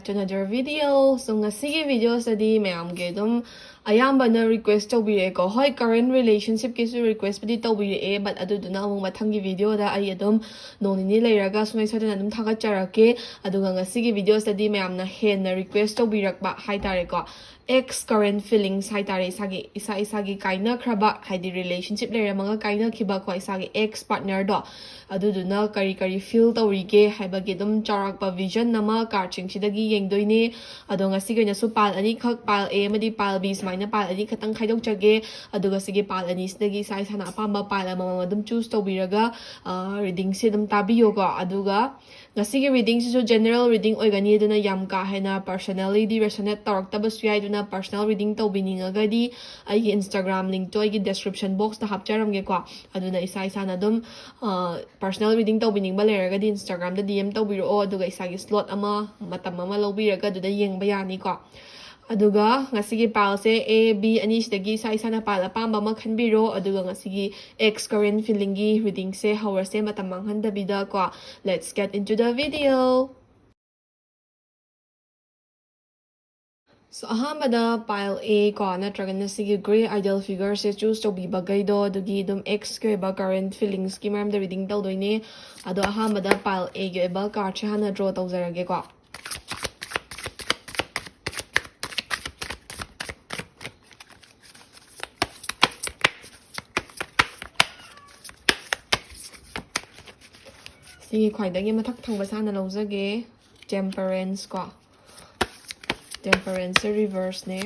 back to another video. So ngasigi video study mayam ge dum ayambana request tawbire ko hoi current relationship kisu request padi tawbire but aduduna among mathangi video da ai adum nonini leiraga sumai sadana adum thagacharake aduga ngasigi video study mayam na henna request tawbirakba haitare ko ex current feelings haitare isagi isagi kaina khraba haidi relationship leramanga kaina khiba ko isagi ex partner do aduduna kari feel tawrige haibagi dum charakpa vision nama karching sidagi yengdoine adonga sigena su pal ani khak pal a madi pal b smaina pal ani khatang khaidok jage aduga sige pal ani sidagi sai sana apamba pal amama dum choose tawbiraga reading se dum tabiyo go aduga ngasigi reading su general reading oigani duna yam ka hena personally di resonate tarakta basu yai duna personal reading tawbininga di ai Instagram link to ai description box ta hapcharam ge ko aduna isa sana dum personal reading tawbining ba leraga di Instagram da DM tawbiro aduga isagi slot ama matam ama lobiraga duda yengba yani ko aduga ngasigi pal se A B ani sidagi sa isa na pala pamba ma khanbiro aduga ngasigi ex current feeling gi reading se hour se matam manghan dabida ko let's get into the video. So ahambada pile A ko natraga nasigi gray ideal figure se choose to be bagaydo adugi dum ex ko ba current feelings ki maram da reading tawdoine ado ahambada pile A ge ba card che hana draw tawjarage ko sige khwaidagi mathak thangba sana lawjage temperance ko temperance reverse ne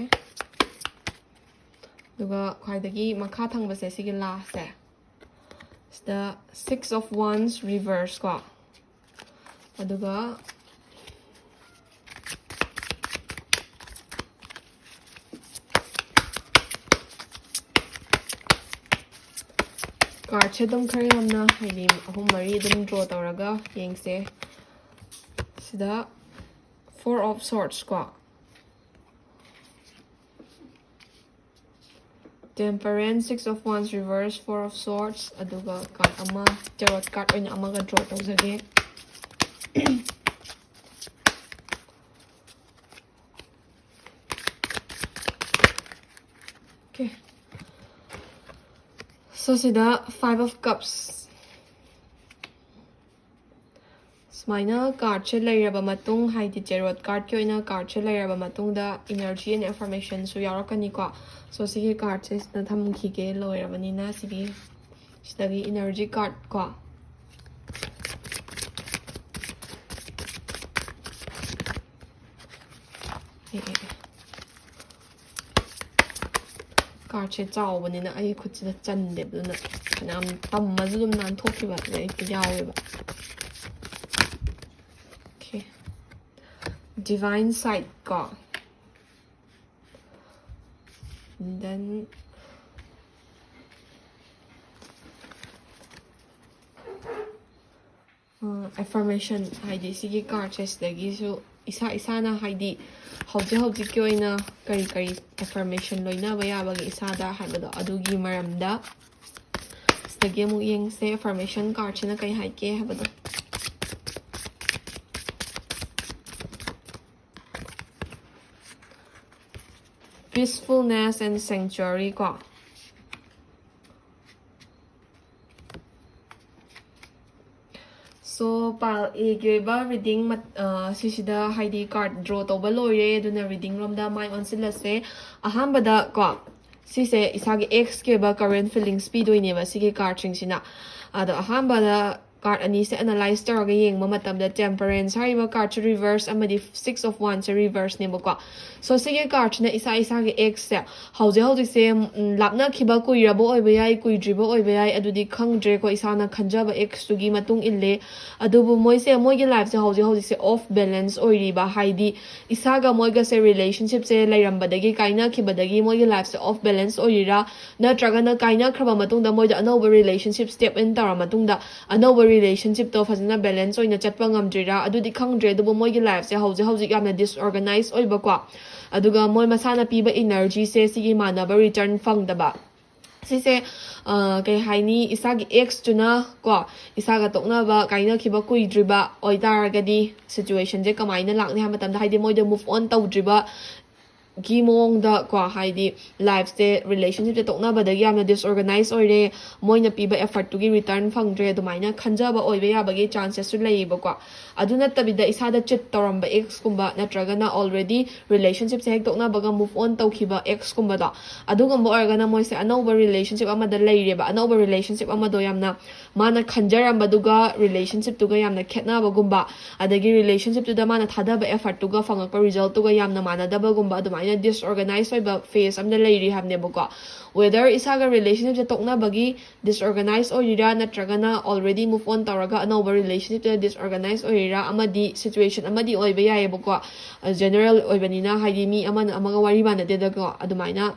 duga khwaidagi makha thangba se sige last se the 6 of wands reverse ko aduga card che dum khari hamna haini ahum mari dum draw tawraga yengse sida 4 of swords ko temperance 6 of wands reverse 4 of swords aduga card ama tarot card oina amaga draw tawjage okay so sida 5 of cups smaina card che lairaba matung haidi tarot card ki oina card che lairaba matung da energy and information su yarakani ko so sige card che na thamki ge loirabani na sige sidagi energy card ko card che chawbani na ai khutida chande duna kanam tamma zum nan thokiba le yawe ba okay divine sight ko and then affirmation haidi sige card che sidagi su isa na haidi hauji ki oina kari affirmation loina ba yabagi isa da haibado adugi maramda sidagi mu yengse affirmation card china kai haike habado peacefulness and sanctuary ko so pal a ba reading sisida haidi card draw tawba loire duna reading rom da mai on silase ahambada ko sise isagi ex ke ba current feelings pi doine ba sige card ching sina ado ahambada card ani se analyze taraga yengma matamda temperance hariba card to reverse amadi 6 of wands reverse ne bako so sige card na isa ge ex se hauji se lapna khiba kuirabo oiba yai kuidribo oiba yai adudi khangdre ko isa na khanjaba ex tugi matung ille adubu moi ge life se hauji se off balance oiriba haidi isa ga moi ga se relationship se lairambadagi kaina khibadagi moi ge life se off balance oirira na traga na kaina khaba matung da moi da another relationship step in tara matung da another relationship to fazana balance oina chatpa ngamdrira adudi khangdre dubu moi ge life se hauji yamna disorganized oiba ko aduga moi masana piba energy se sigi manaba return fangdaba Sise kay haini isagi ex tuna ko isaga tokna ba kaina khiba kuidriba oidaragadi situation je kamaina lakni ha matamda haidi moida move on tawdriba gi mong da kwa haidi life se relationship je tokna ba da yamna disorganized oire moina piba effort to gi return phangdre dumaina khanjaba oibe ya bagi chances su leiba kwa aduna tabida isada chit toramba ex kumba natragana already relationship se hek tokna baga move on tawkhiba ex kumba da adugamba organa moise anova relationship amada leireba anova relationship amado yamna mana khanjaramba duga relationship tuga yamna khetna bagumba adagi relationship tuda mana thadaba effort tuga fangakpa result tuga yamna manadaba gumba adumai disorganized by phase amna leiri hamne bako whether isaga relationship je tokna bagi disorganized oira natragana already move on tawraga anova relationship to disorganized oira amadi situation amadi oiba yae bako general oibanina haidi mi amana amaga wari banade dago adumaina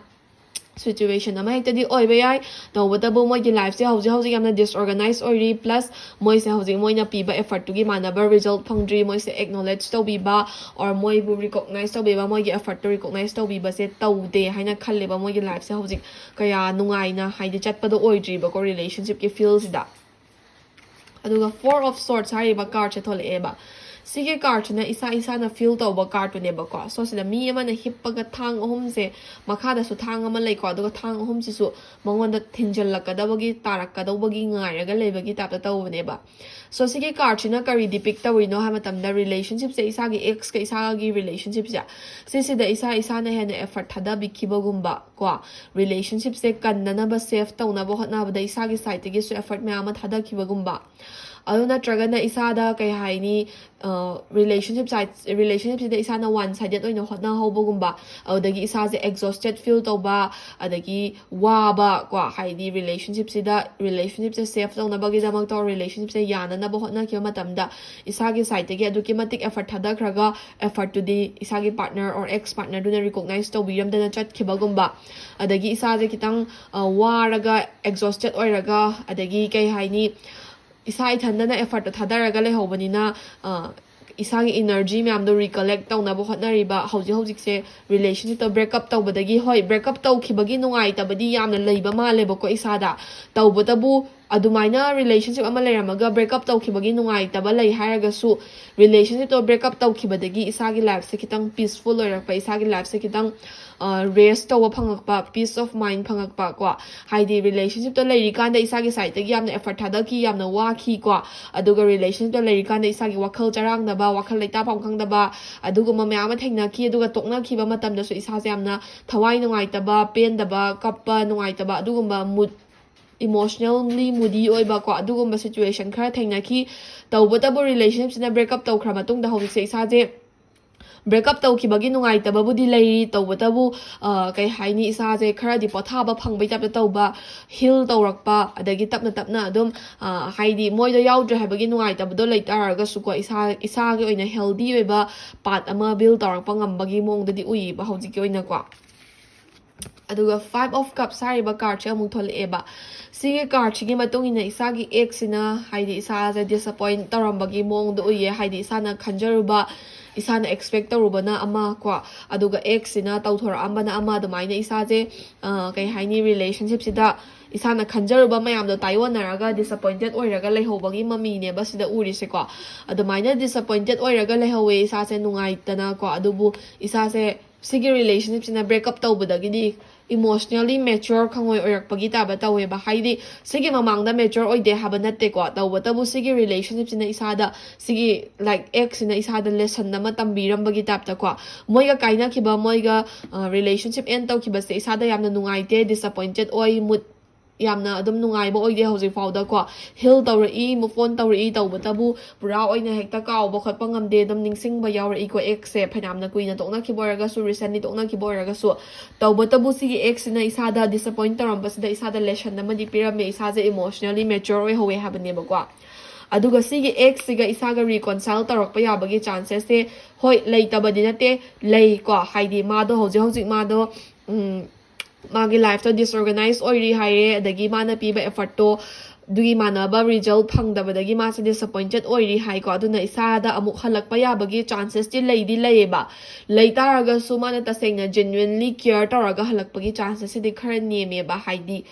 situation ama hekta oiba yai tawbatabu moi gi life se hauji yamna disorganized ori plus moi se hauji moina piba effort to gi manaba result phangdri moi se acknowledge to biba or moi bu recognize to biba moi gi effort to recognize to biba se tawde haina khalleba moi gi life se hauji kaya nungai na haidi chatpado oidri ba ko relationship ki feels da aduga four of swords hari ba card che thole eba sige card na isa na feel to ba card ne ba ko so sila mi ama na hippaga thang ohum se makhada su thang ama lai ko aduga thang ohum si su mangonda thinjal lakada bagi tarak kada bagi ngai raga le bagi tapta to ne ba so sige card na kari depict ta no ha matam da relationship se isa gi ex ka isa gi relationship ja se da isa na he na effort thada bikhiba gumba ko relationship se kanna na ba safe to na ba hotna ba da isa gi side gi su effort me ama thada khiba gumba aduna tragana isada kai haini relationship sida isana one sided oina hotna hobogumba adagi isa se exhausted feel to ba adagi wa ba kwa haidi relationship se safe to na bagi damang to relationship se yana na ba hotna kyo matamda isagi side ge aduki matik effort thada kraga effort to the isagi partner or ex partner do na recognize to biram dana chat khibagumba adagi isa je kitang waraga exhausted oiraga adagi kai haini isa ithandana effort to thadaraga le hobanina isagi energy myam do recollect tawna bo hotnariba hauji se relationship to break up tawbadagi hoi break up tawkhibagi nungai tabadi yamna leiba male bako isada tawbatabu adumaina relationship ama leiramaga break up tawkhibagi nungai taba lei haraga su relationship to break up tawkhibadagi isagi life se kitang peaceful oirakpa isagi life se kitang rest to phangakpa peace of mind phangakpa ko haidi relationship to leiri kanda isagi side tagi yamna effort thadaki yamna waki ko aduga relationship to leiri kanda isagi wakhal charang da ba wakhal leita phangkhang da ba aduga ma myama thengna ki aduga tokna khiba matam da su isa se yamna thawai nungai taba pen da ba kappa nungai taba aduga mood emotionally moody oiba ko adugumba situation khara thengna ki tawbatabu relationship sina break up tawkhra matung da hawik se isa je break up tawkhibagi nungai tababu di leiri tawbatabu kai haini isa je khara di pothaba phangbai tapta tawba heal tawrakpa adagi tapna adum haidi moida yaudre habagi nungai tabdo leitaraga suko isa ge oina healthy oiba part ama build tawrakpa ngambagi mongda di ui ba hawjiki oina ko aduga 5 of cups hariba card che amuk thole eba sige card chi gi matung ina isagi ex ina haidi isa je disappoint tarambagi mong do uye haidi isa na khanjaruba isa na expect taruba na ama kwa aduga ex ina tawthora amba na ama dumaina isa je kai haini relationship sida isa na khanjaruba mayam do taiwan naraga disappointed oiraga leihobagi mami ne ba sida uri se ko adumaina disappointed oiraga leihowe isa se nungai tana ko adubu isa se sige relationship sina break up tawbadagi di emotionally mature khangoi oirakpagi taba tawe ba haidi sige mamangda mature oide haba natte ko tawbatabu sige relationship sina isada sige like ex sina isada lesson na matambirambagi tapta ko moiga kaina khiba moiga relationship end tawkhiba se isada yamna nungaite disappointed oi mood yamna adum nungai bo oide hauji fawda ko heal tawri move on tawri tawbatabu pura oina hekta kaw bo khatpa ngamde dam ningsing ba yawri ko ex se phanamna kuina tokna khiboraga su recently tokna khiboraga su tawbatabu sigi ex na isada disappoint taram basida isada lesson na madi pirame isaje emotionally mature oi howe habane ba ko aduga sigi ex siga isaga reconcile tarakpa yabagi chances se hoi leitabadi nate lei ko haidi mado hauji mado magi life to disorganized oiri haire adagi mana piba effort to दुगी मानबा result फंगदबदगी मासे disappointed ओइरी haiku अदुना इसादा अमुक हलकपा याबगी chances ति लेदी लेबा लेतारगसु माना तसेंगना genuinely care तौरगा हलकपगी chances दि खर नेमेबा हाइदी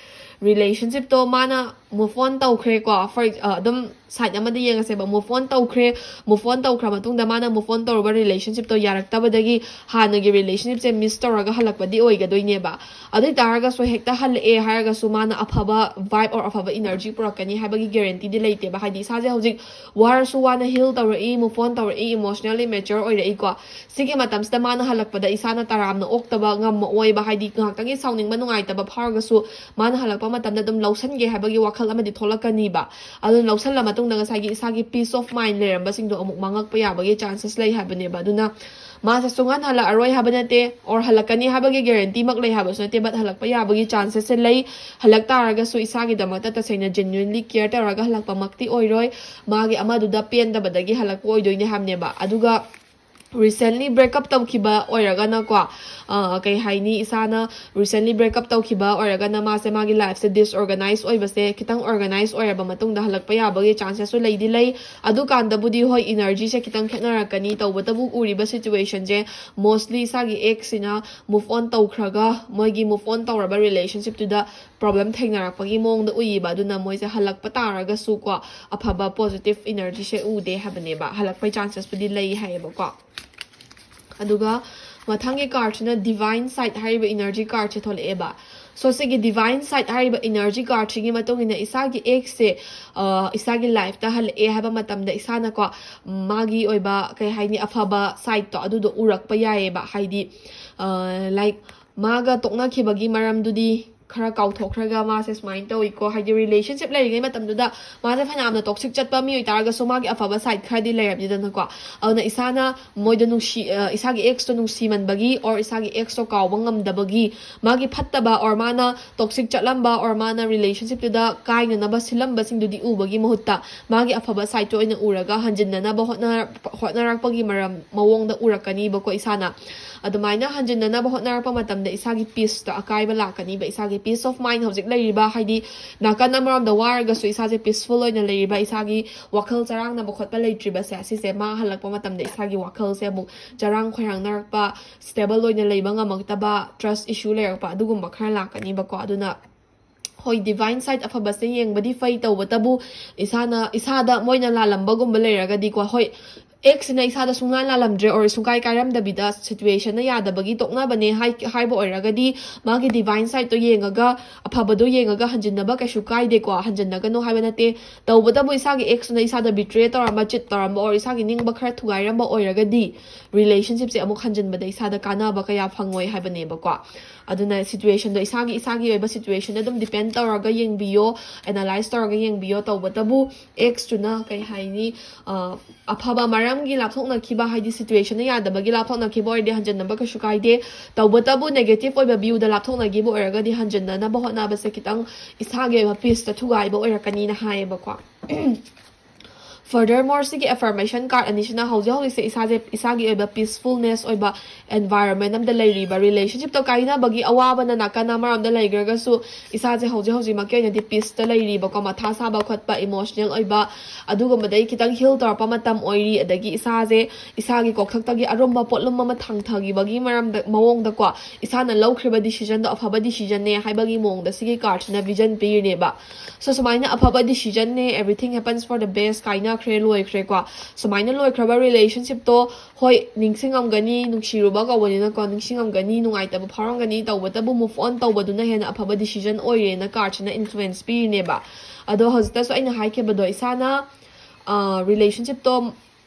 relationship तो माना move on तौखरे को for अदम साइड अमदि येंगसेबा move on तौखरे move on तौखरा मतुंगदा माना move on तौरबा relationship तो यारक्तबदगी हानगी relationship से miss तौरगा हलकपदी ओइगदोइनेबा अदुइ तारगसु हेक्ता हलए हारगसु माना अफबा vibe or अफबा energy पुरकनी हाइबगी guarantee दि लेतेबा हाइदि साजे हौजिक वारसु वाना heal तौरई move on तौरई emotionally mature ओइरई को सिगे मतमसदा माना हलकपदा इसाना तारामना ओक्तबा ngam ओइबा हाइदि ngaktangi sauningba nungaitaba phargasu माना हलकपा मतमदा दम लौसनगे हाइबगी वाखल अमदि थोलकनीबा अदु लौसनला मतुंगदा ngसागी इसागी peace of mind लेरंबा सिंगदो अमुक मांगकपा याबगी chances लै हाबनेबा अदुना मासे सुंगान हला अरोय हाबनते और हलकनी हाबगी guarantee मक लै हाबसनते बट हलकपा याबगी chances से लै हलक तारगसु इसागी दमता तसेना genuinely care तारगा हलकपा मक्ति ओइरोय मागी अमादुदा पेनदबदगी हलक ओइदोइने हाबनेबा अदुगा recently breakup तौखिबा ओइरगना को कई हाइनी इसाना recently breakup तौखिबा ओइरगना मासे मागी लाइफ से disorganized ओइबसे खितंग organized ओइरबा मतुंगदा हलकपा याबगी chances सु लैदि लै अदु कांदबुदी होय energy से खितंग खेनरकनी तौबतबु उरिबा situation J mostly इसागी ex Cina move on तौखरगा मोइगी move on तौरबा relationship तुदा problem थेंगनरकपगी मोंगदा उइबा अदुना मोइसे हलकपा तारगसु को अफबा positive energy से उदे हाबनेबा हलकपा chances बुदी लै हायबा को अदुगा मथंगे कार्ड डिवाइन साइड हाइब एनर्जी कार्ड से थोलेबा सो से डिवाइन साइड हाइब एनर्जी कार्ड से मतोंगिना इसागी एक्स से इसागी लाइफ ता हल ए हाबा मतमदा इसाना को मागी ओइबा कई हाइनी अफबा साइड तो अदुदो उरकपा याएबा हाइदी लाइक मागा तोकनाखिबगी मरमदुदी खरा काउथोखरगा मासे स्माइन तौइको हाइदि रिलेशनशिप लेरिगै मतमदुदा मासे फनामना टॉक्सिक चटपा मी ओइतारगसु मागी अफबा साइड खरदि लेरबदिदनको अदुना इसाना मोइदो नुसी इसागी एक्स तो नुसी मनबगी और इसागी एक्स तो काउबा ngamdabagi मागी फत्तबा और माना टॉक्सिक चटलंबा और माना रिलेशनशिप तुदा काइननबा सिलंबा सिंगदुदि उबगी मुहुत्ता मागी अफबा साइड तो ओइना उरगा हंजिननबा होटनारकपगी मरम मवोंगदा उरकनी बको इसाना अदुमाइना हंजिननबा होटनारकपा मतमदा इसागी पीस तो अकाइबा लाकनी बा इसागी peace of mind हौजिक लैरिबा हाइदि नाकन अमरमदा वारगसु इसाजे peaceful ओइना लैरिबा इसागी वखल चरांगना बखोटपा लैत्रिबा से असिसे मा हलकपा मतमदा इसागी वखल से अमुक चरांग खोरांगनरकपा stable ओइना लैबा ngamक्तबा trust issue लेरकपा अदुगुम्बा खरा लाकनी बको अदुना होय डिवाइन साइड अफबा से येंगबदी फै तौबतबु इसाना इसादा मोइना लालंबगुम्बा लेरगदी को होय एक्स ने इसादा सुंगान लालमद्रे और सुंगाई कायरमदबिदा सिचुएशन ना यादबगी तोकनाबने हाइबो ओइरगदी मागी डिवाइन साइड तो येंगगा अफबदो येंगगा हंजिनबा कैसु काइदेको हंजिनगनो हाइबनते तौबतबु इसागी एक्स ने इसादा बिट्रे तोरम चिट तोरम और इसागी निंगबा खरा थुगाइरम ओइरगदी रिलेशनशिप से अमुक हंजिनबदा इसादा कानाबा कया फंगोय हाइबनेबको अदुना सिचुएशन दो इसागी ओइबा सिचुएशन अदुम डिपेंड तौरगा येंगबियो एनालाइज तौरगा येंगबियो तौबतबु एक्स तुना कई हाइनी अफबा मरमगी लापथोकनखिबा हाइदि सिचुएशन यादबगी लापथोकनखिबा ओइदि हंजनबा कशु काइदे तौबतबु नेगेटिव ओइबा व्यू दा लापथोकनगिबो ओइरगदी हंजनना बहोनाबसे खितंग इसागे पीस ता थुगाइबा ओइरकनी ना हायबको Furthermore, sigi affirmation card anisina hauji hauji se isagi oiba peacefulness oiba environment amda leiriba relationship to kaina bagi awaba na nakana maramda leigraga su isaje hauji makya na di peace ta leiriba ko matha saba khotpa emotional oiba aduga madai kitang heal torpa matam oiri adagi isagi kokthak tagi aromba potlum ma thangthagi bagi maramda mawong da ko isana lawkhriba decision da afaba decision ne haibagi mong da sigi card na vision pe ne ba so sumaina afaba decision ne everything happens for the best kaina खरे लोय खरे को सुमाइना लोय खरबा relationship तो होय निंगसिंगमगनी नुंगसिरुबा कवनिना को निंगसिंगमगनी नुंगाइतबा फारंगनी तौबतबु move on तौबदुना Hena अफबा decision ओइरेना कार्डना influence पीनेबा अदो हजतसो आइना हाइखेबदो इसाना relationship तो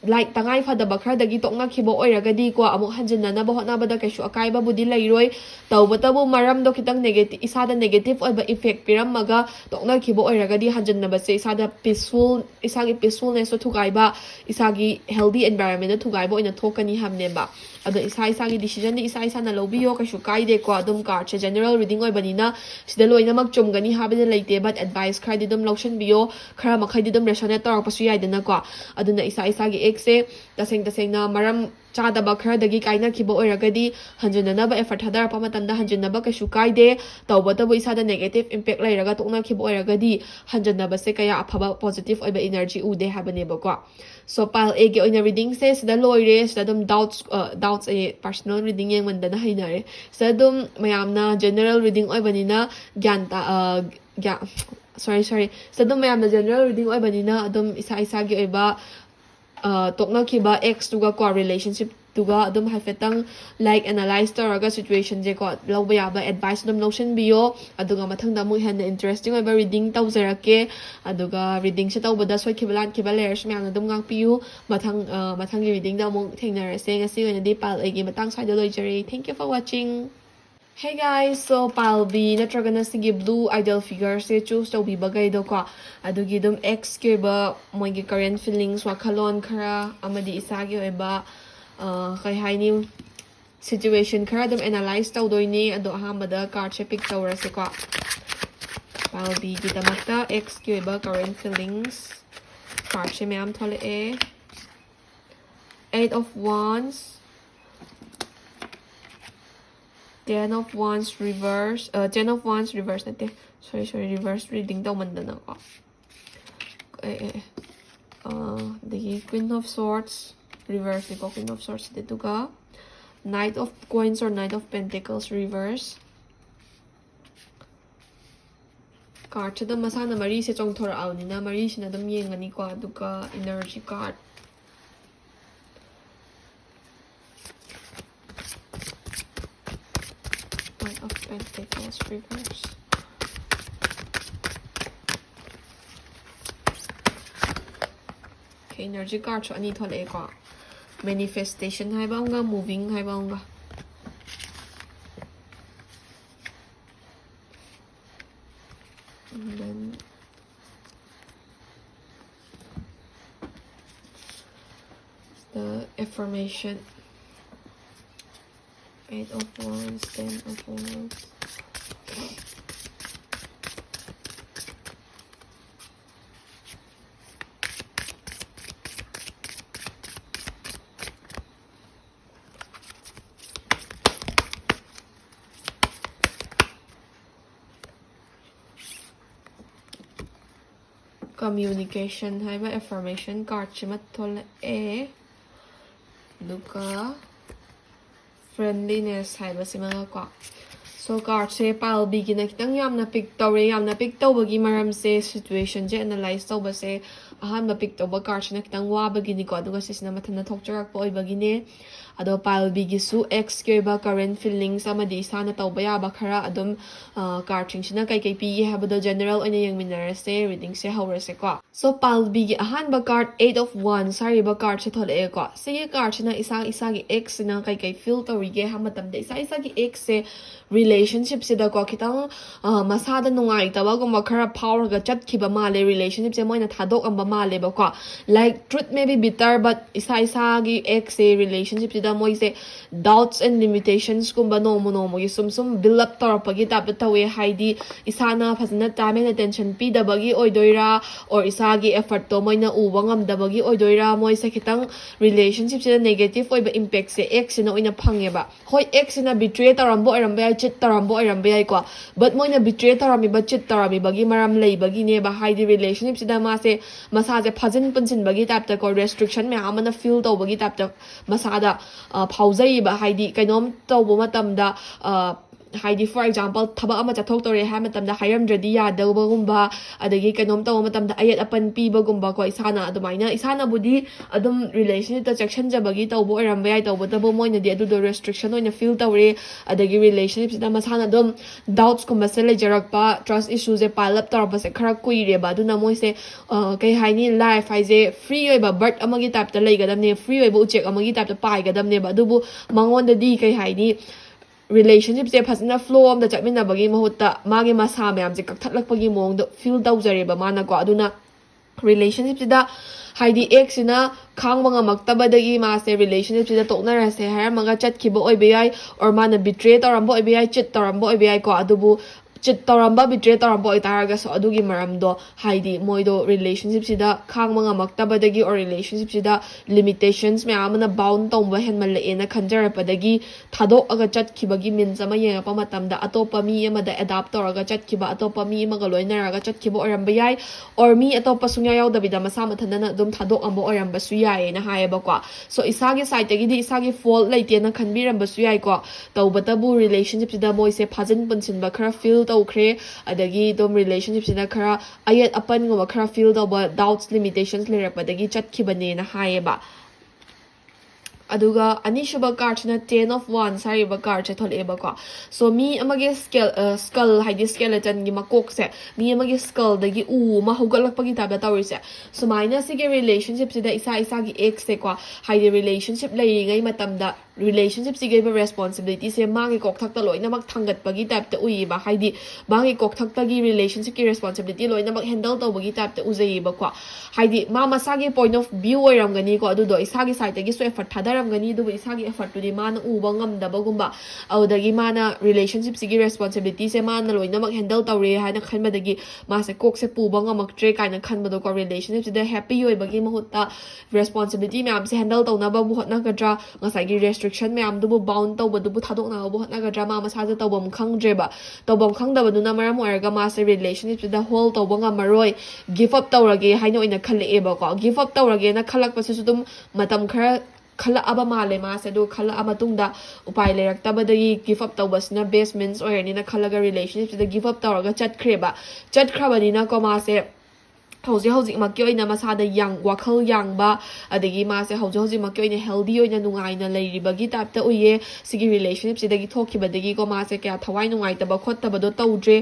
like तंगाई फदबा खरदगी तोकनाखिबो ओइरगदी को अमुक हंजिननबा होटनाबदा कैसु अकाइबा बुदि लैरोय तौबतबु मरमदो खितंग negative इसादा negative ओइबा effect पिरमगा तोकनाखिबो ओइरगदी हंजिननबसे इसादा peaceful इसागी peacefulness तो थुगाइबा इसागी हेल्दी एनवायरनमेंट थुगाइबा ओइना थोकनी हमनेबा ꯑꯗꯣ ꯏꯁꯥ ꯏꯁꯥꯒꯤ ꯗꯤꯁꯤꯖꯟꯗꯤ ꯏꯁꯥ ꯏꯁꯥꯅ ꯂꯧꯕꯤꯌꯣ ꯀꯩꯁꯨ ꯀꯥꯏꯗꯦꯀꯣ ꯑꯗꯨꯝ ꯀꯥꯔꯠꯁꯦ ꯖꯦꯅꯔꯦꯜ ꯔꯤꯗꯤꯡ ꯑꯣꯏꯕꯅꯤꯅ ꯁꯤꯗ ꯂꯣꯏꯅꯃꯛ ꯆꯨꯝꯒꯅꯤ ꯍꯥꯏꯕꯗꯤ ꯂꯩꯇꯦ ꯕꯠ ꯑꯦꯗꯚꯥꯏꯁ ꯈꯔꯗꯤ ꯑꯗꯨꯝ ꯂꯧꯁꯟꯕꯤꯌꯣ ꯈꯔ ꯃꯈꯩꯗꯤ ꯑꯗꯨꯝ ꯔꯦꯁꯣꯅꯦꯠ ꯇꯧꯔꯛꯄꯁꯨ ꯌꯥꯏꯗꯅꯀꯣ ꯑꯗꯨꯅ ꯏꯁꯥ ꯏꯁꯥꯒꯤ ꯑꯦꯛꯁꯦ ꯇꯁꯦꯡꯅ ꯃꯔꯝ ꯆꯥꯗꯕ ꯈꯔꯗꯒꯤ ꯀꯥꯏꯅꯈꯤꯕ ꯑꯣꯏꯔꯒꯗꯤ ꯍꯟꯖꯤꯟꯅꯅꯕ ꯑꯦꯐꯔꯠ ꯊꯥꯗꯔꯛꯄ ꯃꯇꯝꯗ ꯍꯟꯖꯤꯟꯅꯕ ꯀꯩꯁꯨ ꯀꯥꯏꯗꯦ ꯇꯧꯕꯇꯕꯨ ꯏꯁꯥꯗ ꯅꯦꯒꯦꯇꯤቭ ꯏꯝꯄꯦꯛ ꯂꯩꯔꯒ ꯇꯣꯛꯅꯈꯤꯕ ꯑꯣꯏꯔꯒꯗꯤ ꯍꯟꯖꯤꯟꯅꯕꯁꯦ ꯀꯌꯥ ꯑꯐꯕ ꯄꯣꯖꯤꯇꯤቭ ꯑꯣꯏꯕ ꯏꯅꯔꯖꯤ ꯎꯗꯦ ꯍꯥꯏꯕꯅꯦꯕꯀꯣ ꯁꯣ ꯄꯥꯏꯜ ꯑꯦꯒꯤ ꯑꯣꯏꯅ ꯔꯤꯗꯤꯡꯁꯦ ꯁꯤꯗ ꯂꯣꯏꯔꯦ ꯁꯤꯗ ꯑꯗꯨꯝ ꯗꯥꯎꯠꯁ ꯑꯩ ꯄꯥꯔꯁꯣꯅꯦꯜ ꯔꯤꯗꯤꯡ ꯌꯦꯡꯃꯟꯗꯅ ꯍꯩꯅꯔꯦ ꯁꯤꯗ ꯑꯗꯨꯝ ꯃꯌꯥꯝꯅ ꯖꯦꯅꯔꯦꯜ ꯔꯤꯗꯤꯡ ꯑꯣꯏꯕꯅꯤna ꯁꯤꯗ ꯑꯗꯨꯝ ꯃꯌꯥꯝꯅ ꯖꯦꯅꯔꯦꯜ ꯔꯤꯗꯤꯡ ꯑꯣꯏꯕꯅꯤꯅ ꯑꯗꯨꯝ ꯏꯁꯥ ꯏꯁꯥꯒꯤ ꯑꯣꯏꯕ ꯇꯣꯛꯅꯈꯤꯕ ꯑꯦꯛꯁꯇꯨꯒ ꯔꯤꯂꯦꯁꯟꯁꯤꯞꯇꯨꯒ ꯑꯗꯨꯝ ꯍꯥꯏꯐꯦꯠꯇꯪ ꯂꯥꯏꯛ ꯑꯦꯅꯥꯂꯥꯏꯁ ꯇꯧꯔꯒ ꯁꯤꯆꯨꯋꯦꯁꯟꯁꯦꯀꯣ ꯂꯧꯕ ꯌꯥꯕ ꯑꯦꯗꯚꯥꯏꯁ ꯑꯗꯨꯝ ꯂꯧꯁꯟꯕꯤꯌꯣ ꯑꯗꯨꯒ ꯃꯊꯪꯗ ꯑꯃꯨꯛ ꯍꯦꯟꯅ ꯏꯟꯇꯔꯦꯁꯇꯤꯡ ꯑꯣꯏꯕ ꯔꯤꯗꯤꯡ ꯇꯧꯖꯔꯛꯀꯦ ꯑꯗꯨꯒ ꯔꯤꯗꯤꯡꯁꯦ ꯇꯧꯕꯗ ꯁꯣꯏꯈꯤꯕ ꯂꯥꯟꯈꯤꯕ ꯂꯩꯔꯁꯨ ꯃꯌꯥꯝꯅ ꯑꯗꯨꯝ ꯉꯥꯛꯄꯤꯌꯨ ꯃꯊꯪꯒꯤ ꯔꯤꯗꯤꯡꯗ ꯑꯃꯨꯛ ꯊꯦꯡꯅꯔꯁꯦ ꯉꯁꯤ ꯑꯣꯏꯅꯗꯤ ꯄꯥꯏꯜ ꯑꯦꯒꯤ ꯃꯇꯥꯡ ꯁ꯭ꯋꯥꯏꯗ ꯂꯣꯏꯖꯔꯦ thank you for watching Hey guys, so pile B natragana sige blue idol figure se choose tawbibagay ko adugi dum X ki ba moigi current feelings wakhalon khara amadi isagi oiba kay haini situation khara dum analyze tawdoini ado ahambada card se pick tawrase ko pile B gi damakta X ki oiba current feelings card se mayam thole e 8 of Wands, 10 of Wands reverse, 10 of Wands reverse natin. Sorry, reverse reading daw mandana ko. The Queen of Swords, reverse ko, Queen of Swords dito ka. Knight of Coins or Knight of Pentacles reverse. Card siya dam masana mari siya chong thora aw ni na mari siya na dam yengani ko aduka energy card. Of Pentacles reverse. Okay, energy card so ani thole ko. Manifestation hai ba nga moving hai ba nga. And then the affirmation. 8 of Wands, 10 of Wands. Communication hai ba affirmation card chimat thole e duka friendliness haiba si mga ko. So card se pile B gi na kitang yamna pick tawbagi maram se situation je analyze tawba se ahanba pick tawba card na kitang wabagi ni ko aduga sisna mathana thokjarak po oibagi ne ado pile B gi su X ki ba current feelings amadi sana tawba yaba khara adum card sina kai pi habado general oina yengminarase reading se hawrase ko. So pile B gi ahanba card 8 of Wands sari ba card se thole e ko sige card sina isa gi X na kai feel tawrige ha matamda isa gi X se relationship sida ko kitang masada nungai tawa gumba khara power ga chatkiba male relationship se moina thadok amba male ba ko like truth may be bitter but isa gi X se relationship sida moi se doubts and limitations gumba nomo gi sum build up torapagi tap tawe haidi isana phasna time and attention pi dabagi oidoira or isa gi effort to moina uwa ngamdabagi oidoira moi se kitang relationship sida negative oiba impact se X na oina phangeba hoi X na betray tarambo aramba chit tarambo irambe ai ko but moina betray tarami ba chit tarami bagi maram lei bagi ne ba haidi relationship sida ma se masa je phajin punsin bagi tap ta ko restriction me amana feel to bagi tap ta masada phauzai ba haidi kainom to bo matamda haidi for example thaba ama chathok tore ha matamda hairamdradi yadawba gumba adagi kainom taw matamda ayat apan piba gumba ko isana adumaina isana budi adum relationship ta section jabagi tawbo irambe ai tawbo tabo moina di adu restriction oina feel tawre adagi relationship sida masana dum doubts kumba se lejarakpa trust issues e pile up tarba se khara kuire ba duna moi se kai haini life haise free oi ba birth amagi type ta leigadamne free oi bu check amagi type ta pai gadamne ba dubu mangonda di kai haini relationship se phasna flow am da chatmina bagi mahutta mage masa mayam je kakthaklak pagi mong do feel tawjare ba mana ko aduna ꯔꯤꯂꯦꯁꯟꯁꯤꯞꯁꯤꯗ ꯍꯥꯏꯗꯤ ꯑꯦꯛꯁꯤꯅ ꯈꯥꯡꯕ ꯉꯝꯃꯛꯇꯕꯗꯒꯤ ꯃꯥꯁꯦ ꯔꯤꯂꯦꯁꯟꯁꯤꯞꯁꯤꯗ ꯇꯣꯛꯅꯔꯁꯦ ꯍꯥꯏꯔꯝꯃꯒ ꯆꯠꯈꯤꯕ ꯑꯣꯏꯕ ꯌꯥꯏ or ꯃꯥꯅ ꯕꯤꯇ꯭ꯔꯦ ꯇꯧꯔꯝꯕ ꯑꯣꯏꯕ ꯌꯥꯏ ꯆꯤꯠ ꯇꯧꯔꯝꯕ ꯑꯣꯏꯕ ꯌꯥꯏꯀꯣ ꯑꯗꯨꯕꯨ ꯆꯤꯠ ꯇꯧꯔꯝꯕ ꯕꯤꯇ꯭ꯔꯦ ꯇꯧꯔꯝꯕ ꯑꯣꯏꯇꯥꯔꯒꯁꯨ ꯑꯗꯨꯒꯤ ꯃꯔꯝꯗꯣ ꯍꯥꯏꯗꯤ ꯃꯣꯏꯗꯣ ꯔꯤꯂꯦꯁꯟꯁꯤꯞꯁꯤꯗ ꯈꯥꯡꯕ ꯉꯝꯃꯛꯇꯕꯗꯒꯤ ꯑꯣꯔ ꯔꯤꯂꯦꯁꯟꯁꯤꯞꯁꯤꯗ ꯂꯤꯃꯤꯇꯦꯁꯟꯁ ꯃꯌꯥꯝ ꯑꯃꯅ ꯕꯥꯎꯟ ꯇꯧꯕ ꯍꯦꯟꯃꯜꯂꯛꯑꯦꯅ ꯈꯟꯖꯔꯛꯄꯗꯒꯤ ꯊꯥꯗꯣꯛꯑꯒ ꯆꯠꯈꯤꯕꯒꯤ ꯃꯤꯟꯁ ꯑꯃ ꯌꯦꯡꯉꯛꯄ ꯃꯇꯝꯗ ꯑꯇꯣꯞꯄ ꯃꯤ ꯑꯃꯗ ꯑꯦꯗꯥꯞ ꯇꯧꯔꯒ ꯆꯠꯈꯤꯕ ꯑꯇꯣꯞꯄ ꯃꯤ ꯑꯃꯒ ꯂꯣꯏꯅꯔꯒ ꯆꯠꯈꯤꯕ ꯑꯣꯏꯔꯝꯕ ꯌꯥꯏ ꯑꯣꯔ ꯃꯤ ꯑꯇꯣꯞꯄ ꯁꯨꯡꯌꯥ ꯌꯥꯎꯗꯕꯤꯗ ꯃꯁꯥ ꯃꯊꯟꯇꯅ ꯑꯗꯨꯝ ꯊꯥꯗꯣꯛꯑꯝꯕ ꯑꯣꯏꯔꯝꯕꯁꯨ ꯌꯥꯏꯌꯦꯅ ꯍꯥꯏꯌꯦꯕꯀꯣ ꯁꯣ ꯏꯁꯥꯒꯤ ꯁꯥꯏꯠꯇꯒꯤꯗꯤ ꯏꯁꯥꯒꯤ ꯐꯣꯜꯠ ꯂꯩꯇꯦꯅ ꯈꯟꯕꯤꯔꯝꯕꯁꯨ ꯌꯥꯏꯀꯣ ꯇꯧꯕꯇꯕꯨ ꯔꯤꯂꯦꯁꯟꯁꯤꯞꯁꯤꯗ ꯃꯣꯏꯁꯦ ꯐꯥꯖꯤꯟ ꯄꯨꯟꯁꯤꯟꯕ ꯈꯔ ꯐꯤꯜ ꯇꯧꯈ꯭ꯔꯦ ꯑꯗꯒꯤ ꯑꯗꯨꯝ ꯔꯤꯂꯦꯁꯟꯁꯤꯞꯁꯤꯗ ꯈꯔ ꯑꯌꯦꯠ ꯑꯄꯟꯒꯨꯝꯕ ꯈꯔ ꯐꯤꯜ ꯇꯧꯕ ꯗꯥꯎꯠꯁ ꯂꯤꯃꯤꯇꯦꯁꯟꯁ ꯂꯩꯔꯛꯄꯗꯒꯤ ꯆꯠꯈꯤꯕꯅꯦꯅ ꯍꯥꯏꯌꯦꯕ ꯑꯗꯨꯒ ꯑꯅꯤꯁꯨꯕ ꯀꯥꯔꯠꯁꯤꯅ ꯇꯦꯟ ꯑꯣꯐ ꯋꯥꯟꯁ ꯍꯥꯏꯔꯤꯕ ꯀꯥꯔꯠꯁꯦ ꯊꯣꯛꯂꯛꯑꯦꯕꯀꯣ ꯁꯣ ꯃꯤ ꯑꯃꯒꯤ ꯁ꯭ꯀꯜ ꯍꯥꯏꯗꯤ ꯁ꯭ꯀꯦꯂꯦꯇꯟꯒꯤ ꯃꯀꯣꯛꯁꯦ ꯃꯤ ꯑꯃꯒꯤ ꯁ꯭ꯀꯜꯗꯒꯤ ꯎ ꯑꯃ ꯍꯧꯒꯠꯂꯛꯄꯒꯤ ꯇꯥꯏꯞꯇ ꯇꯧꯔꯤꯁꯦ ꯁꯨꯃꯥꯏꯅ ꯁꯤꯒꯤ ꯔꯤꯂꯦꯁꯟꯁꯤꯞꯁꯤꯗ ꯏꯁꯥꯒꯤ ꯑꯦꯛꯁꯁꯦꯀꯣ ꯍꯥꯏꯗꯤ ꯔꯤꯂꯦꯁꯟꯁꯤꯞ ꯂꯩꯔꯤꯉꯩ ꯃꯇꯝꯗ ꯔꯤꯂꯦꯁꯟꯁꯤꯞꯁꯤꯒꯤ ꯑꯣꯏꯕ ꯔꯦꯁꯄꯣꯟꯁꯤꯕꯤꯂꯤꯇꯤꯁꯦ ꯃꯥꯒꯤ ꯀꯣꯛꯊꯛꯇ ꯂꯣꯏꯅꯃꯛ ꯊꯥꯡꯒꯠꯄꯒꯤ ꯇꯥꯏꯞꯇ ꯎꯏꯌꯦꯕ ꯍꯥꯏꯗꯤ ꯃꯥꯒꯤ ꯀꯣꯛꯊꯛꯇꯒꯤ ꯔꯤꯂꯦꯁꯟꯁꯤꯞꯀꯤ ꯔꯦꯁꯄꯣꯟꯁꯤꯕꯤꯂꯤꯇꯤ ꯂꯣꯏꯅꯃꯛ ꯍꯦꯟꯗꯜ ꯇꯧꯕꯒꯤ ꯇꯥꯏꯞꯇ ꯎꯖꯩꯌꯦꯕꯀꯣ ꯍꯥꯏꯗꯤ ꯃꯥ ꯃꯁꯥꯒꯤ ꯄꯣꯏꯟ ꯑꯣꯐ ꯚ꯭ꯌꯨ ꯑꯣꯏꯔꯝꯒꯅꯤꯀꯣ ꯑꯗꯨꯗꯣ ꯏꯁꯥꯒꯤ ꯁꯥꯏꯠꯇꯒꯤꯁꯨ ꯑꯦꯐꯔꯠ ꯊꯥꯗꯔꯝꯒꯅꯤ ꯑꯗꯨꯕꯨ ꯏꯁꯥꯒꯤ ꯑꯦꯐꯔꯠꯇꯨꯗꯤ ꯃꯥꯅ ꯎꯕ ꯉꯝꯗꯕꯒꯨꯝꯕ ꯑꯗꯨꯗꯒꯤ ꯃꯥꯅ ꯔꯤꯂꯦꯁꯟꯁꯤꯞꯁꯤꯒꯤ ꯔꯦꯁꯄꯣꯟꯁꯤꯕꯤꯂꯤꯇꯤꯁꯦ ꯃꯥꯅ ꯂꯣꯏꯅꯃꯛ ꯍꯦꯟꯗꯜ ꯇꯧꯔꯦ ꯍꯥꯏꯅ ꯈꯟꯕꯗꯒꯤ ꯃꯥꯁꯦ ꯀꯣꯛꯁꯦ ꯄꯨꯕ ꯉꯝꯃꯛꯇ꯭ꯔꯦ ꯀꯥꯏꯅ ꯈꯟꯕꯗꯣꯀꯣ ꯔꯤꯂꯦꯁꯟꯁꯤꯞꯁꯤꯗ ꯍꯦꯞꯄꯤ ꯑꯣꯏꯕꯒꯤ ꯃꯍꯨꯠꯇ ꯔꯦꯁꯄꯣꯟꯁꯤꯕꯤꯂꯤꯇꯤ ꯃꯌꯥꯝꯁꯦ ꯍꯦꯟꯗꯜ ꯇꯧꯅꯕꯕꯨ ꯍꯣꯠꯅꯒꯗ꯭ꯔꯥ ꯉꯁꯥꯏꯒꯤ ꯔꯦꯁꯇ꯭ꯔꯤꯛꯁꯟ ꯃꯌꯥꯝꯗꯨꯕꯨ ꯕꯥꯎꯟ ꯇꯧꯕꯗꯨꯕꯨ ꯊꯥꯗꯣꯛꯅꯕꯕꯨ ꯍꯣꯠꯅꯒꯗ꯭ꯔꯥ ꯃꯥ ꯃꯁꯥꯁꯦ ꯇꯧꯐꯝ ꯈꯪꯗ꯭ꯔꯦꯕ ꯇꯧꯐꯝ ꯈꯪꯗꯕꯗꯨꯅ ꯃꯔꯝ ꯑꯣꯏꯔꯒ ꯃꯥꯁꯦ ꯔꯤꯂꯦꯁꯟꯁꯤꯞꯁꯤꯗ ꯍꯣꯜ ꯇꯧꯕ ꯉꯝꯃꯔꯣꯏ ꯒꯤꯐ ꯑꯞ ꯇꯧꯔꯒꯦ ꯍꯥꯏꯅ ꯑꯣꯏꯅ ꯈꯜꯂꯛꯑꯦꯕꯀꯣ ꯒꯤꯐ ꯑꯞ ꯇꯧꯔꯒꯦꯅ ꯈꯜꯂꯛꯄꯁꯤꯁꯨ ꯑꯗꯨꯝ ꯃꯇꯝ ꯈꯔ ꯈꯜꯂꯛꯑꯕ ꯃꯥꯜꯂꯦ ꯃꯥꯁꯦ ꯑꯗꯨ ꯈꯜꯂꯛꯑ ꯃꯇꯨꯡꯗ ꯎꯄꯥꯏ ꯂꯩꯔꯛꯇꯕꯗꯒꯤ ꯒꯤꯐ ꯑꯞ ꯇꯧꯕꯁꯤꯅ ꯕꯦꯁ ꯃꯤꯟꯁ ꯑꯣꯏꯔꯅꯤꯅ ꯈꯜꯂꯒ ꯔꯤꯂꯦꯁꯟꯁꯤꯞꯁꯤꯗ ꯒꯤꯐ ꯑꯞ ꯇꯧꯔꯒ ꯆꯠꯈ꯭ꯔꯕꯅꯤꯅꯀꯣ ꯃꯥꯁꯦ ꯍꯧꯖꯤꯛꯃꯛꯀꯤ ꯑꯣꯏꯅ ꯃꯁꯥꯗ ꯋꯥꯈꯜ ꯌꯥꯡꯕ ꯑꯗꯒꯤ ꯃꯥꯁꯦ ꯍꯧꯖꯤꯛꯃꯛꯀꯤ ꯑꯣꯏꯅ ꯍꯦꯜꯗꯤ ꯑꯣꯏꯅ ꯅꯨꯡꯉꯥꯏꯅ ꯂꯩꯔꯤꯕꯒꯤ ꯇꯥꯏꯞꯇ ꯎꯏꯌꯦ ꯁꯤꯒꯤ ꯔꯤꯂꯦꯁꯟꯁꯤꯞꯁꯤꯗꯒꯤ ꯊꯣꯛꯈꯤꯕꯗꯒꯤꯀꯣ ꯃꯥꯁꯦ ꯀꯌꯥ ꯊꯋꯥꯏ ꯅꯨꯡꯉꯥꯏꯇꯕ ꯈꯣꯠꯇꯕꯗꯣ ꯇꯧꯗ꯭ꯔꯦ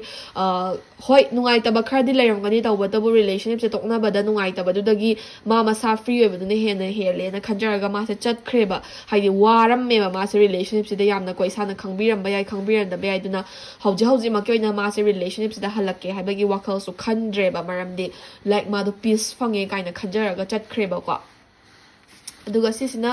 ꯍꯣꯏ ꯅꯨꯡꯉꯥꯏꯇꯕ ꯈꯔꯗꯤ ꯂꯩꯔꯝꯒꯅꯤ ꯇꯧꯕꯇꯕꯨ ꯔꯤꯂꯦꯁꯟꯁꯤꯞꯁꯦ ꯇꯣꯛꯅꯕꯗ ꯅꯨꯡꯉꯥꯏꯇꯕꯗꯨꯗꯒꯤ ꯃꯥ ꯃꯁꯥ ꯐ꯭ꯔꯤ ꯑꯣꯏꯕꯗꯨꯅ ꯍꯦꯟꯅ ꯍꯦꯜꯂꯦꯅ ꯈꯟꯖꯔꯒ ꯃꯥꯁꯦ ꯆꯠꯈ꯭ꯔꯦꯕ ꯍꯥꯏꯗꯤ ꯋꯥꯔꯝꯃꯦꯕ ꯃꯥꯁꯦ ꯔꯤꯂꯦꯁꯟꯁꯤꯞꯁꯤꯗ ꯌꯥꯝꯅꯀꯣ ꯏꯁꯥꯅ ꯈꯪꯕꯤꯔꯝꯕ ꯌꯥꯏ ꯈꯪꯕꯤꯔꯝꯗꯕ ꯌꯥꯏ ꯑꯗꯨꯅ ꯍꯧꯖꯤꯛꯃꯛꯀꯤ ꯑꯣꯏꯅ ꯃꯥꯁꯦ ꯔꯤꯂꯦꯁꯟꯁꯤꯞꯁꯤꯗ ꯍꯜꯂꯛꯀꯦ ꯍꯥꯏꯕꯒꯤ ꯋꯥꯈꯜꯁꯨ ꯈꯟꯗ꯭ꯔꯦꯕ ꯃꯔꯝꯗꯤ ꯂꯥꯏꯛ ꯃꯥꯗꯣ ꯄꯤꯁ ꯐꯪꯉꯦ ꯀꯥꯏꯅ ꯈꯟꯖꯔꯒ ꯆꯠꯈ꯭ꯔꯦꯕꯀꯣ ꯑꯗꯨꯒ ꯁꯤꯁꯤꯅ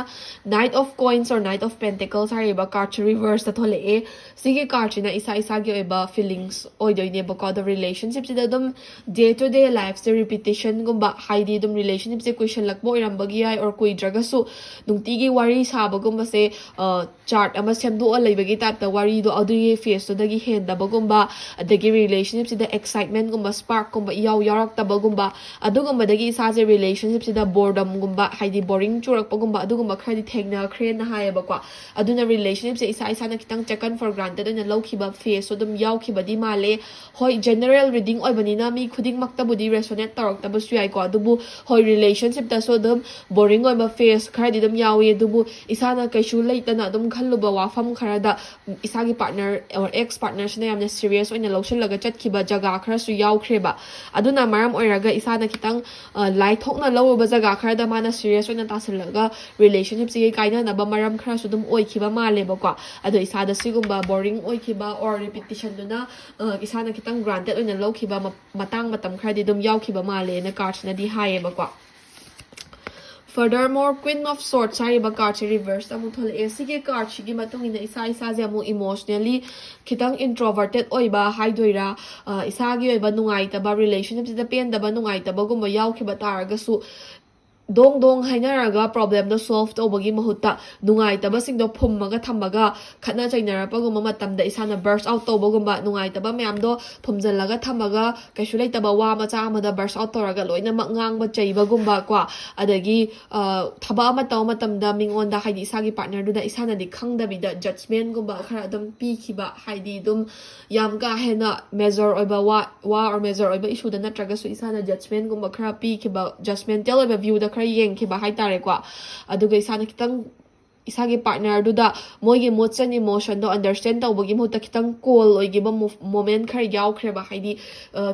knight of coins or knight of pentacles ꯍꯥꯏꯔꯤꯕ ꯀꯥꯔꯠꯁꯦ ꯔꯤꯚꯔꯁꯇ ꯊꯣꯛꯂꯛꯑꯦ ꯁꯤꯒꯤ ꯀꯥꯔꯠꯁꯤꯅ ꯏꯁꯥꯒꯤ ꯑꯣꯏꯕ ꯐꯤꯂꯤꯡꯁ ꯑꯣꯏꯗꯣꯏꯅꯦꯕꯀꯣ ꯑꯗꯣ ꯔꯤꯂꯦꯁꯟꯁꯤꯞꯁꯤꯗ ꯑꯗꯨꯝ ꯗꯦ ꯇꯨ ꯗꯦ ꯂꯥꯏꯐꯁꯦ ꯔꯤꯄꯤꯇꯦꯁꯟꯒꯨꯝꯕ ꯍꯥꯏꯗꯤ ꯑꯗꯨꯝ ꯔꯤꯂꯦꯁꯟꯁꯤꯞꯁꯦ ꯀꯨꯏꯁꯜꯂꯛꯄ ꯑꯣꯏꯔꯝꯕꯒꯤ ꯌꯥꯏ ꯑꯣꯔ ꯀꯨꯏꯗ꯭ꯔꯒꯁꯨ ꯅꯨꯡꯇꯤꯒꯤ ꯋꯥꯔꯤ ꯁꯥꯕꯒꯨꯝꯕꯁꯦ ꯆꯥꯔꯠ ꯑꯃ ꯁꯦꯝꯗꯣꯛꯑ ꯂꯩꯕꯒꯤ ꯇꯥꯏꯞꯇ ꯋꯥꯔꯤꯗꯣ ꯑꯗꯨꯒꯤ ꯐꯦꯁꯇꯨꯗꯒꯤ ꯍꯦꯟꯗꯕꯒꯨꯝꯕ ꯑꯗꯒꯤ ꯔꯤꯂꯦꯁꯟꯁꯤꯞꯁꯤꯗ ꯑꯦꯛꯁꯥꯏꯠꯃꯦꯟꯒꯨꯝꯕ ꯁ꯭ꯄꯥꯔꯛꯀꯨꯝꯕ ꯌꯥꯎꯔꯛꯇꯕꯒꯨꯝꯕ ꯑꯗꯨꯒꯨꯝꯕꯗꯒꯤ ꯏꯁꯥꯁꯦ ꯔꯤꯂꯦꯁꯟꯁꯤꯞꯁꯤꯗ ꯕꯣꯔꯗꯝꯒꯨꯝꯕ ꯍꯥꯏꯗꯤ ꯕꯣꯔꯤꯡ ꯆꯨꯔꯛꯄꯒꯨꯝꯕ ꯑꯗꯨꯒꯨꯝꯕ ꯈꯔꯗꯤ ꯊꯦꯡꯅꯈ꯭ꯔꯦꯅ ꯍꯥꯏꯌꯦꯕꯀꯣ ꯑꯗꯨꯅ ꯔꯤꯂꯦꯁꯟꯁꯤꯞꯁꯦꯏꯁꯥꯅ ꯈꯤꯇꯪ ꯇꯦꯀꯟ ꯐꯣꯔ ꯒ꯭ꯔꯥꯟꯇꯦꯠ ꯑꯣꯏꯅ ꯂꯧꯈꯤꯕ ꯐꯦꯁꯁꯨ ꯑꯗꯨꯝ ꯌꯥꯎꯈꯤꯕꯗꯤ ꯃꯥꯜꯂꯦ ꯍꯣꯏ ꯖꯦꯅꯔꯦꯜ ꯔꯤꯗꯤꯡ ꯑꯣꯏꯕꯅꯤꯅ ꯃꯤ ꯈꯨꯗꯤꯡꯃꯛꯇꯕꯨꯗꯤ ꯔꯦꯁꯣꯅꯦꯠ ꯇꯧꯔꯛꯇꯕꯁꯨ ꯌꯥꯏꯀꯣ ꯑꯗꯨꯕꯨ ꯍꯣꯏ ꯔꯤꯂꯦꯁꯟꯁꯤꯞꯇꯁꯨ ꯑꯗꯨꯝ ꯕꯣꯔꯤꯡ ꯑꯣꯏꯕ ꯐꯦꯁ ꯈꯔꯗꯤ ꯑꯗꯨꯝ ꯌꯥꯎꯏ ꯑꯗꯨꯕꯨ ꯏꯁꯥꯅ ꯀꯩꯁꯨ ꯂꯩꯇꯅ ꯑꯗꯨꯝ ꯈꯜꯂꯨꯕ ꯋꯥꯐꯝ ꯈꯔꯗ ꯏꯁꯥꯒꯤ ꯄꯥꯔꯠꯅꯔ ꯑꯣꯔ ꯑꯦꯛꯁ ꯄꯥꯔꯠꯅꯔꯁꯤꯅ ꯌꯥꯝꯅ ꯁꯤꯔꯤꯌꯁ ꯑꯣꯏꯅ ꯂꯧꯁꯤꯜꯂꯒ ꯆꯠꯈꯤꯕ ꯖꯒꯥ ꯈꯔꯁꯨ ꯌꯥꯎꯈ꯭ꯔꯦꯕ ꯑꯗꯨꯅ ꯃꯔꯝ ꯑꯣꯏꯔꯒ ꯏꯁꯥꯅ ꯈꯤꯇꯪ ꯂꯥꯏꯊꯣꯛꯅ ꯂꯧꯔꯨꯕ ꯖꯒꯥ ꯈꯔꯗ ꯃꯥꯅ ꯁꯤꯔꯤꯌꯁ ꯑꯣꯏꯅ ꯇꯥꯁꯤꯜꯂꯒ ꯔꯤꯂꯦꯁꯟꯁꯤꯞꯁꯤꯒꯤ ꯀꯥꯏꯅꯅꯕ ꯃꯔꯝ ꯈꯔꯁꯨ ꯑꯗꯨꯝ ꯑꯣꯏꯈꯤꯕ ꯃꯥꯜꯂꯦꯕꯀꯣ ꯑꯗꯣ ꯏꯁꯥꯗ ꯁꯤꯒꯨꯝꯕ ꯕꯣꯔꯤꯡ ꯑꯣꯏꯈꯤꯕ ꯑꯣꯔ ꯔꯤꯄꯤꯇꯤꯁꯟꯗꯨꯅ ꯏꯁꯥꯅ ꯈꯤꯇꯪ ꯒ꯭ꯔꯥꯟꯇꯦꯠ ꯑꯣꯏꯅ ꯂꯧꯈꯤꯕ ꯃꯇꯝ ꯈꯔꯗꯤ ꯑꯗꯨꯝ ꯌꯥꯎꯈꯤꯕ ꯃꯥꯜꯂꯦꯅ ꯀꯥꯔꯠꯁꯤꯅꯗꯤ ꯍꯥꯏꯌꯦꯕꯀꯣ ꯐꯔꯗꯔꯃꯣꯔ ꯀ꯭ꯋꯤꯟ ꯑꯣꯐ ꯁꯣꯔꯠꯁ ꯍꯥꯏꯔꯤꯕ ꯀꯥꯔꯠꯁꯦ ꯔꯤꯚꯔꯁꯇ ꯑꯃꯨꯛ ꯊꯣꯛꯂꯛꯑꯦ ꯁꯤꯒꯤ ꯀꯥꯔꯠꯁꯤꯒꯤ ꯃꯇꯨꯡ ꯏꯟꯅ ꯏꯁꯥꯁꯦ ꯑꯃꯨꯛ ꯏꯃꯣꯁꯅꯦꯜꯂꯤ ꯈꯤꯇꯪ ꯏꯟꯇ꯭ꯔꯣꯚꯔꯇꯦꯠ ꯑꯣꯏꯕ ꯍꯥꯏꯗꯣꯏꯔꯥ ꯏꯁꯥꯒꯤ ꯑꯣꯏꯕ ꯅꯨꯡꯉꯥꯏꯇꯕ ꯔꯤꯂꯦꯁꯟꯁꯤꯞꯁꯤꯗ ꯄꯦꯟꯗꯕ ꯅꯨꯡꯉꯥꯏꯇꯕꯒꯨꯝꯕ ꯌꯥꯎꯈꯤꯕ ꯇꯥꯔꯒꯁꯨ ꯗꯣꯡ ꯍꯥꯏꯅꯔꯒ ꯄ꯭ꯔꯣꯕ꯭ꯂꯦꯝꯗꯣ ꯁꯣꯜꯚ ꯇꯧꯕꯒꯤ ꯃꯍꯨꯠꯇ ꯅꯨꯡꯉꯥꯏꯇꯕꯁꯤꯡꯗꯣ ꯐꯨꯝꯃꯒ ꯊꯝꯃꯒ ꯈꯠꯅ ꯆꯩꯅꯔꯛꯄꯒꯨꯝꯕ ꯃꯇꯝꯗ ꯏꯁꯥꯅ ꯕꯔꯁ ꯑꯥꯎꯠ ꯇꯧꯕꯒꯨꯝꯕ ꯅꯨꯡꯉꯥꯏꯇꯕ ꯃꯌꯥꯝꯗꯣ ꯐꯨꯝꯖꯤꯜꯂꯒ ꯊꯝꯃꯒ ꯀꯩꯁꯨ ꯂꯩꯇꯕ ꯋꯥ ꯃꯆꯥ ꯑꯃꯗ ꯕꯔꯁ ꯑꯥꯎꯠ ꯇꯧꯔꯒ ꯂꯣꯏꯅꯃꯛ ꯉꯥꯡꯕ ꯆꯩꯕꯒꯨꯝꯕ ꯀꯣ ꯑꯗꯒꯤ ꯊꯕꯛ ꯑꯃ ꯇꯧꯕ ꯃꯇꯝꯗ ꯃꯤꯉꯣꯟꯗ ꯍꯥꯏꯗꯤ ꯏꯁꯥꯒꯤ ꯄꯥꯔꯠꯅꯔꯗꯨꯗ ꯏꯁꯥꯅꯗꯤ ꯈꯪꯗꯕꯤꯗ ꯖꯠꯁꯃꯦꯟꯒꯨꯝꯕ ꯈꯔ ꯑꯗꯨꯝ ꯄꯤꯈꯤꯕ ꯍꯥꯏꯗꯤ ꯑꯗꯨꯝ ꯌꯥꯝ ꯀꯥ ꯍꯦꯟꯅ ꯃꯦꯖꯔ ꯑꯣꯏꯕ ꯋꯥ ꯑꯣꯔ ꯃꯦꯖꯔ ꯑꯣꯏꯕ ꯏꯁꯨꯗ ꯅꯠꯇ꯭ꯔꯒꯁꯨ ꯏꯁꯥꯅ ꯖꯠꯁꯃꯦꯟꯒꯨꯝꯕ ꯈꯔ ꯄꯤꯈꯤꯕ ꯖꯁꯃꯦꯟꯇꯦꯜ ꯑꯣꯏꯕ ꯚ꯭ꯌꯨꯗ ꯈꯔ ꯌꯦꯡꯈꯤꯕ ꯍꯥꯏꯇꯥꯔꯦꯀꯣ ꯑꯗꯨꯒ ꯏꯁꯥꯅ ꯈꯤꯇꯪ isagi partner duda moigi moods and emotion do understand tawbagi muta kitang cool oigiba moment khar yaukhreba haidi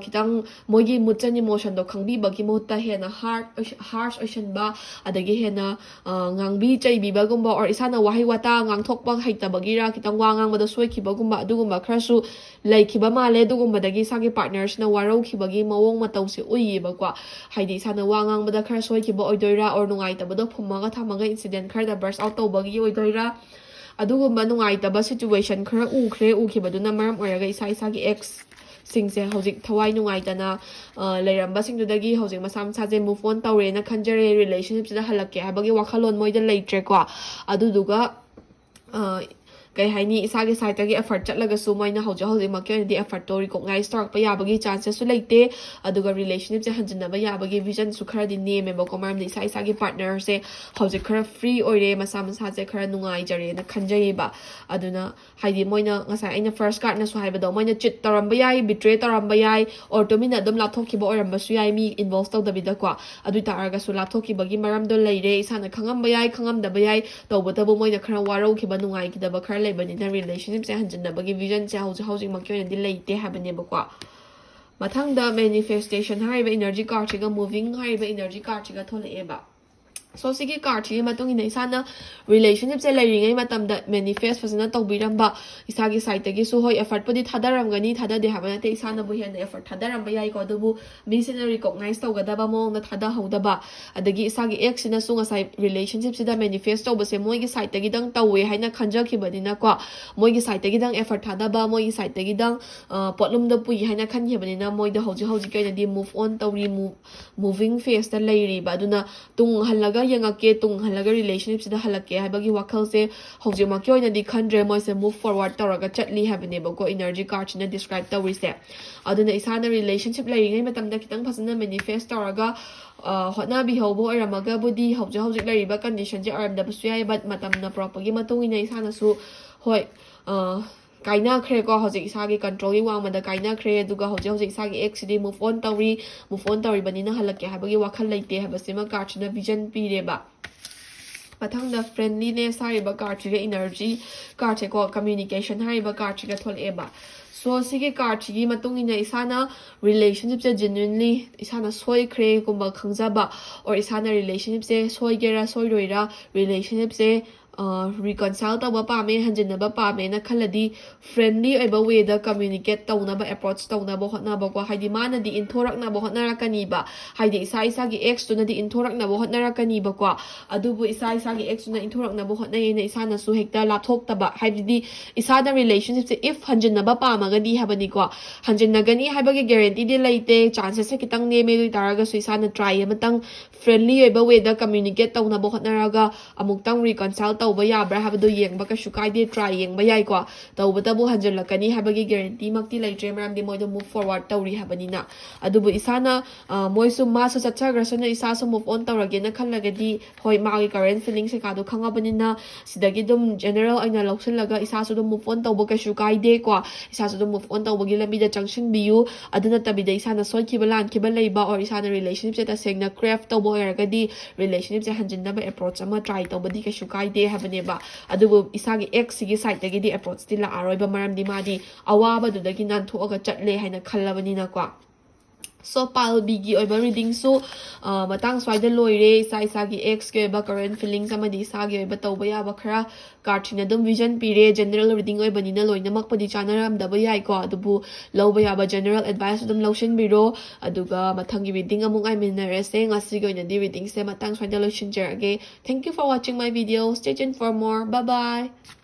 kitang moigi moods and emotion do khangbi bagi muta hena harsh ocean ba adagi hena ngangbi chaibi bagumba or isana wahi wata ngangthokpa haitabagi ra kitang wangang bada soikibagumba adugumba kharasu laikiba male dugumba dagi isagi partners na warau khibagi mawong matawsi uyiba kwa haidi isana wangang bada khara soikiba oidoira or nungaitabado phumaga thamaga incident khar da burst out tawbagi oidoira adugumba nungaitaba situation khara ukhibaduna maram oraga isagi ex singse hojik thawai nungaitana leiramba singdudagi hojik masam saje move on tawre na khanjare relationship sida halakke habagi wakhalon moida leitre kwa aduduga kai haini isagi side tagi effort chatlaga su moina hojik makyo di effort to recognize tork pa yabagi chances su leite aduga relationship je hanjinaba yabagi vision su khara di name ba ko maram di isagi partner se hojik khara free oire masam sa je khara nungai jare na khanjai ba aduna haidi moina ngasa aina first card na su haibado moina cheat taramba yai betray taramba yai or to mina dum lapthoki ba oramba su yai mi involved to dabida kwa adu taraga su lapthoki bagi maram do leire isana khangam ba yai khangam da ba yai to bota bo moina khara warau ki ba nungai ki da ba khara lebanina relationship se hanjinabagi vision se hojik makyo di leite habane ba kwa mathangda manifestation hariba energy card chiga moving hariba energy card chiga tholaeba so sigi card chi matung ina isana relationship se lairingai matamda manifest fasana tawbiramba isagi side tagi su hoi effort pudi thadaramgani thadade habana te isana bu hen effort thadaram yai ko dubu misina recognize tawgadaba mong na thada hodaba adagi isagi ex sina sunga sai relationship sida manifest tawba se moi gi side tagi dang tawe haina khanjaki badina ko moi gi side tagi dang effort thadaba moi gi side tagi dang potlum da pui haina khanhi badina moi da hoji kaina di move on tawri moving phase ta lairi baduna tung halaga yangake tung halaga relationship sida halake habagi wakhal se hojik makyo ina di khandre moi se move forward tawraga chatli habane ba ko energy card na describe tawri se aduna isana relationship lairingai matamda kitang phasana manifest tawraga hotna bi hobo aramaga budi hojik lairiba condition je aramda basu yai but matamna properly matung ina isana su hoi kaina khre ko hojik isagi control wang mada kaina khre duga hojik isagi ex di move on tawri banina halake habagi wakhal leite habasima card na vision pireba mathangda friendliness hariba card ga energy card ko communication hariba card ga tholeba so sige card gi matung ina isana relationship se genuinely isana soi khre kumba khangjaba or isana relationship se soi gera soi roira relationship se reconcile tawba pame hanjinaba pame na khaladi friendly oiba way da communicate tawna ba approach tawna ba hotna ba ko haidi mana di inthorak na ba hotna rakani ba haidi isa gi ex to na di inthorak na ba hotna rakani ba ko adubu isa gi ex na inthorak na ba hotna yena isa na su hekta lapthok ta ba haidi isa da relationship se if hanjinaba pama ga di habani ko hanjinna gani haba gi guarantee di laite chances se kitang ne me taraga su isa na try amatang friendly oiba way da communicate tawna ba hotna raga amuktang reconcile tawba yabra habado yengba ka shukai de try yengba yai ko tawba tabu hanjalakani habagi guarantee makti laitre maram di moido move forward tawri habanina adubu isana moisu masu chachagrasana isa su move on tawrage na khallagadi hoi magi current feeling se kadu khangabanina sidagi dum general aina lausinlaga isa su dum move on tawba ka shukai de ko isa su dum move on tawbagi lambi da junction biu aduna tabida isana soikiba lan kiba leiba or isana relationship se ta sengna craft tawba eragadi relationship se hanjinaba approach ama try tawbadi ka shukai de habaneba adubu isagi ex sigi side tagi di approach tila aroiba maram di madi awaba dudagi nan thoga chatle haina khallabani na kwa so pal bigi oiba reading so matang swaida loire isagi ex ke ba current feelings amadi isagi oiba tawba ya ba khara card dum vision pire general reading oiba ni na loina makpadi chanaram da ba yai ko adubu loba ya ba general advice dum lotion biro aduga mathangi reading amung ai minarese ngasi go na di reading se matang swaida lotion jerage thank you for watching my video stay tuned for more bye bye